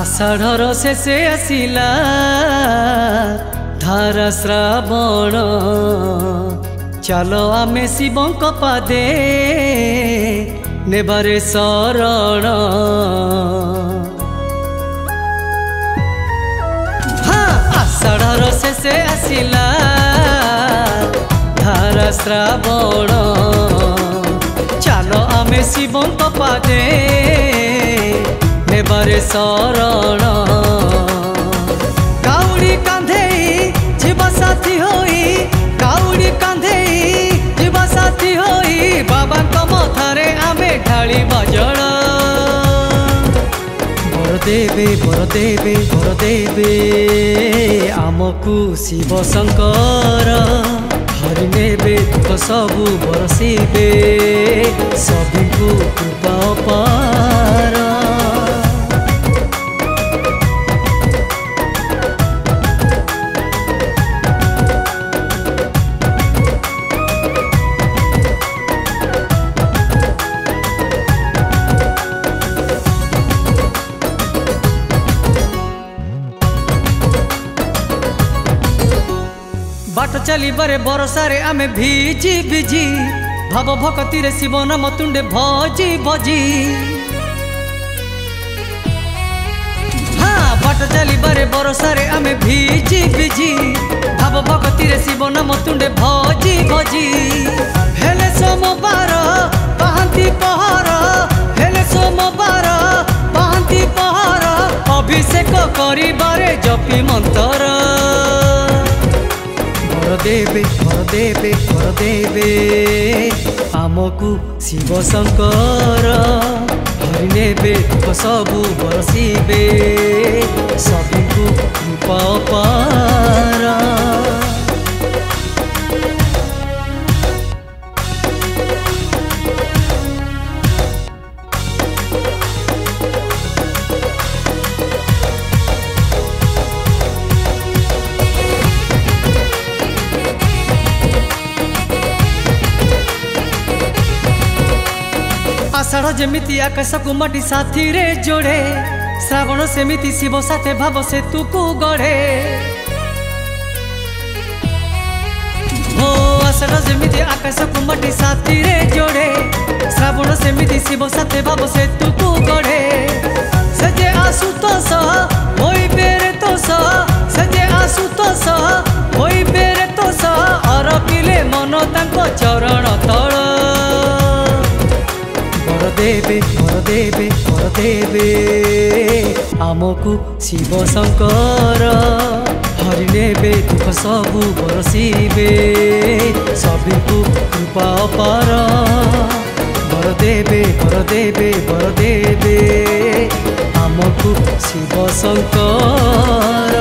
आषाढ़र शेषे आसिला धारा श्रावण चलो आमे शिवंक पादे नेबारे शरण। हाँ आषाढ़र शेषे आसिला धारा श्रावण चलो आमे शिवंक पादे नेबारे शरण। काउड़ी कांधे जीवा साथी होई काउड़ी कांधे जीवा साथी होई बाबा मथारे आमे ढाली बजड़। बरदेवे बरदेवे बरदेवे आमकु शिव शंकर हरि नेबे दुख सबु बरसीबे सबको कृपा पार। बाट चली बरे बरसारे आमे भिजी भिजी भाव भक्ति रे शिव नाम तुंडे भजी भजी। हाँ बाट चली बरे बरसारे आमे भिजी भिजी भाव भक्ति रे शिव नाम तुंडे भजी भजी। हेले सोमवार पाहंती पहर हेले सोमवार पाहंती पहर अभिषेक करिबारे जपी मंत्र। बरदेवे बरदेवे बरदेवे आमकु शिव शंकर हरि नेबे दुख सबु बरसीबे सबको कृपा पार। आषाढ़ जेमिति आकाश को माटी साथी रे जोड़े श्रावण सेमिति शिव साथे भाव से तू को गढ़े। हो आषाढ़ जेमिति आकाश को माटी साथी रे जोड़े श्रावण सेमिति शिव साथे भाव से तू को गढ़े। सजे आशुतोष होई बेरे तोष सजे आशुतोष होई बेरे तोष अरपिले मन तांको चरण तळ। बरदेवे बरदेवे बरदेवे आमकु शिव शंकर हरि नेबे दुख सबु बरसीबे सबको कृपा पार। बरदेवे बरदेवे बरदेवे आमकु शिव शंकर।